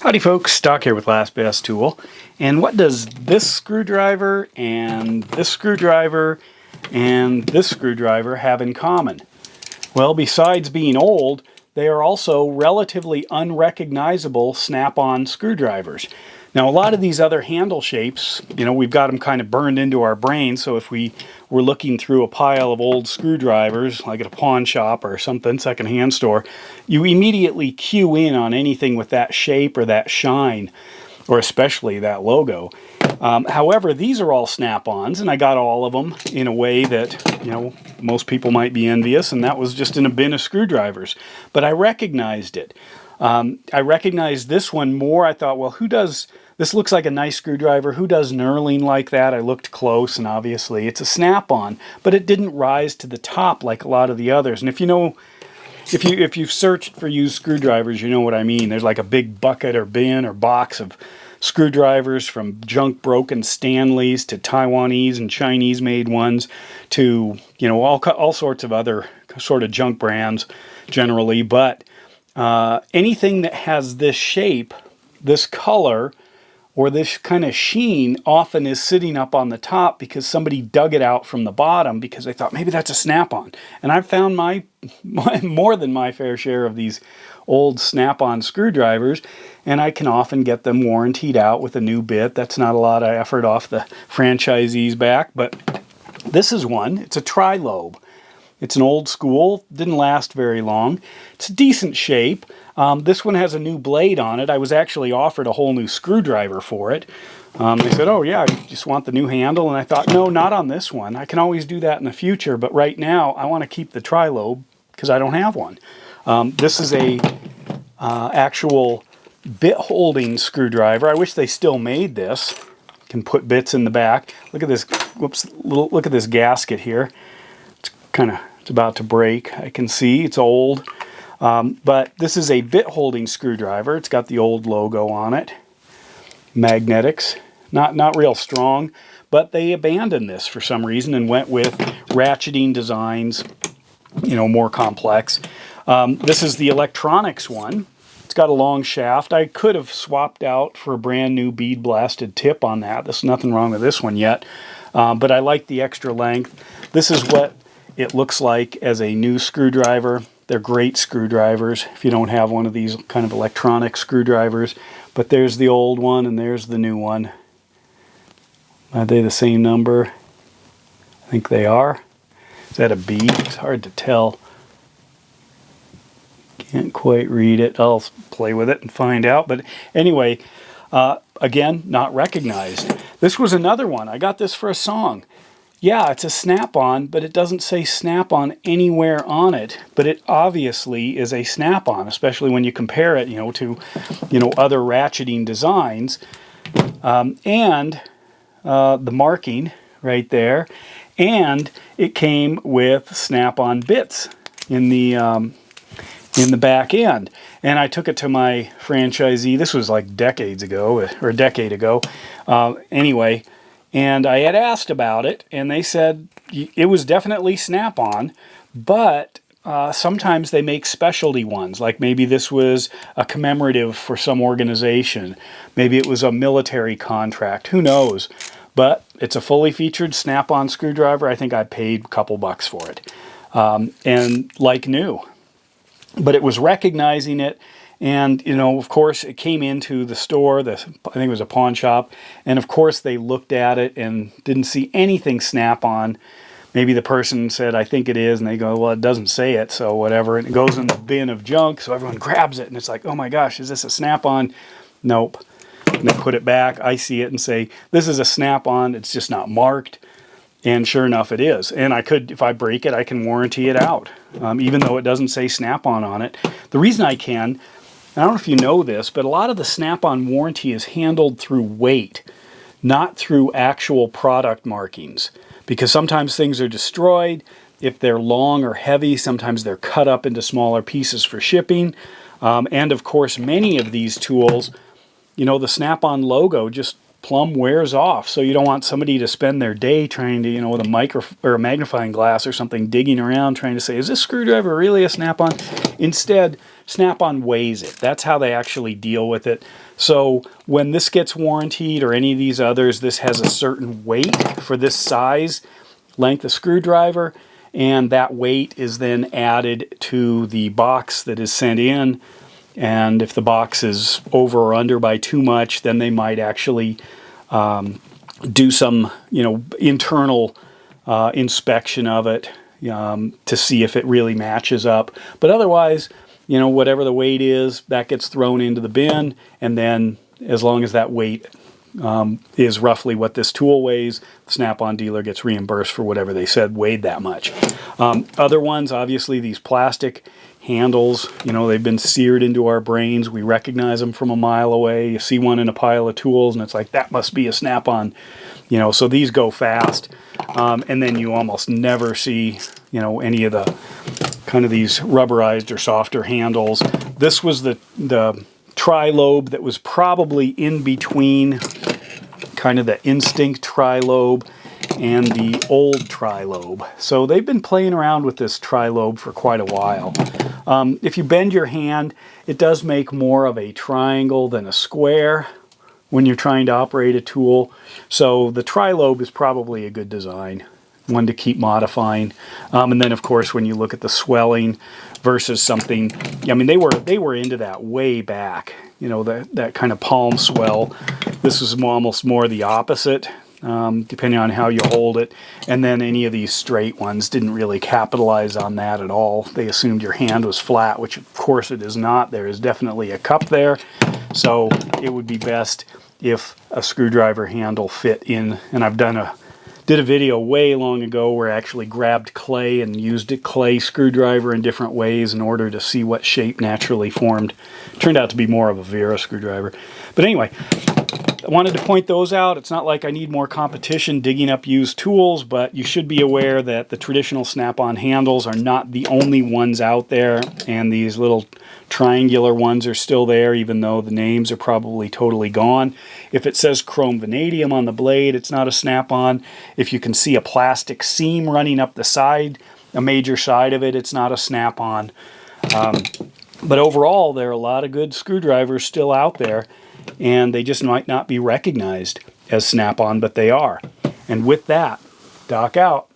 Howdy folks, Stock here with Last Best Tool. And what does this screwdriver and this screwdriver and this screwdriver have in common? Well, besides being old, they are also relatively unrecognizable snap-on screwdrivers. Now, a lot of these other handle shapes, we've got them kind of burned into our brain, so if we were looking through a pile of old screwdrivers, like at a pawn shop or something, secondhand store, you immediately cue in on anything with that shape or that shine, or especially that logo. However, these are all snap-ons, and I got all of them in a way that, most people might be envious, and that was just in a bin of screwdrivers. But I recognized it. I recognized this one more. I thought, well, this looks like a nice screwdriver. Who does knurling like that? I looked close, and obviously it's a snap-on, but it didn't rise to the top like a lot of the others. And if you've searched for used screwdrivers, you know what I mean. There's like a big bucket or bin or box of screwdrivers, from junk broken Stanleys to Taiwanese and Chinese made ones to, all sorts of other sort of junk brands generally. But anything that has this shape, this color, or this kind of sheen often is sitting up on the top because somebody dug it out from the bottom because they thought maybe that's a snap-on. And I've found my more than my fair share of these old snap-on screwdrivers, and I can often get them warrantied out with a new bit. That's not a lot of effort off the franchisee's back, but this is one. It's a tri-lobe. It's an old school, didn't last very long. It's a decent shape. This one has a new blade on it. I was actually offered a whole new screwdriver for it. They said, oh yeah, you just want the new handle? And I thought, no, not on this one. I can always do that in the future, but right now I want to keep the tri-lobe because I don't have one. This is a actual bit holding screwdriver. I wish they still made this. Can put bits in the back. Look at this, look at this gasket here. It's about to break. I can see it's old. But this is a bit holding screwdriver. It's got the old logo on it. Magnetics. Not real strong, but they abandoned this for some reason and went with ratcheting designs, more complex. This is the electronics one. It's got a long shaft. I could have swapped out for a brand new bead blasted tip on that. There's nothing wrong with this one yet. But I like the extra length. This is what it looks like as a new screwdriver. They're great screwdrivers if you don't have one of these kind of electronic screwdrivers. But there's the old one and there's the new one. Are they the same number? I think they are. Is that a B? It's hard to tell. Can't quite read it. I'll play with it and find out. But anyway, again, not recognized. This was another one. I got this for a song. Yeah, it's a snap-on, but it doesn't say snap-on anywhere on it. But it obviously is a snap-on, especially when you compare it, to, other ratcheting designs. And the marking right there. And it came with snap-on bits in the back end. And I took it to my franchisee. This was like decades ago, or a decade ago. Anyway. And I had asked about it, and they said it was definitely snap-on, but sometimes they make specialty ones. Like maybe this was a commemorative for some organization. Maybe it was a military contract. Who knows? But it's a fully featured snap-on screwdriver. I think I paid a couple bucks for it. And like new. But it was recognizing it. And, of course, it came into the store, I think it was a pawn shop, and of course they looked at it and didn't see anything snap-on. Maybe the person said, I think it is, and they go, well, it doesn't say it, so whatever. And it goes in the bin of junk, so everyone grabs it, and it's like, oh my gosh, is this a snap-on? Nope. And they put it back, I see it and say, this is a snap-on, it's just not marked. And sure enough, it is. And I could, if I break it, I can warranty it out, even though it doesn't say snap-on on it. The reason I can, I don't know if you know this, but a lot of the snap-on warranty is handled through weight, not through actual product markings. Because sometimes things are destroyed. If they're long or heavy, sometimes they're cut up into smaller pieces for shipping. And of course, many of these tools, the snap-on logo just plumb wears off. So you don't want somebody to spend their day trying to, you know, with a magnifying glass or something, digging around trying to say, is this screwdriver really a Snap-on? Instead, Snap-on weighs it. That's how they actually deal with it. So when this gets warrantied, or any of these others, this has a certain weight for this size length of screwdriver, and that weight is then added to the box that is sent in. And if the box is over or under by too much, then they might actually do some, you know, internal inspection of it to see if it really matches up. But otherwise, you know, whatever the weight is, that gets thrown into the bin, and then as long as that weight is roughly what this tool weighs, the Snap-on dealer gets reimbursed for whatever they said weighed that much. Other ones, obviously, these plastic handles, you know, they've been seared into our brains. We recognize them from a mile away. You see one in a pile of tools, and it's like, that must be a Snap-on. You know, so these go fast, and then you almost never see, you know, any of the kind of these rubberized or softer handles. This was the tri-lobe that was probably in between kind of the Instinct tri-lobe and the old tri-lobe. So they've been playing around with this tri-lobe for quite a while. If you bend your hand, it does make more of a triangle than a square when you're trying to operate a tool. So the tri-lobe is probably a good design, one to keep modifying. And then of course when you look at the swelling versus something, I mean, they were into that way back, you know, that kind of palm swell. This was almost more the opposite, depending on how you hold it. And then any of these straight ones didn't really capitalize on that at all. They assumed your hand was flat, which of course it is not. There is definitely a cup there. So it would be best if a screwdriver handle fit in. And I've did a video way long ago where I actually grabbed clay and used a clay screwdriver in different ways in order to see what shape naturally formed. It turned out to be more of a Vera screwdriver. But anyway, I wanted to point those out. It's not like I need more competition digging up used tools, but you should be aware that the traditional Snap-on handles are not the only ones out there, and these little triangular ones are still there, even though the names are probably totally gone. If it says chrome vanadium on the blade, it's not a Snap-on. If you can see a plastic seam running up the side, a major side of it, it's not a Snap-on. But overall, there are a lot of good screwdrivers still out there, and they just might not be recognized as Snap-on, but they are. And with that, Doc out.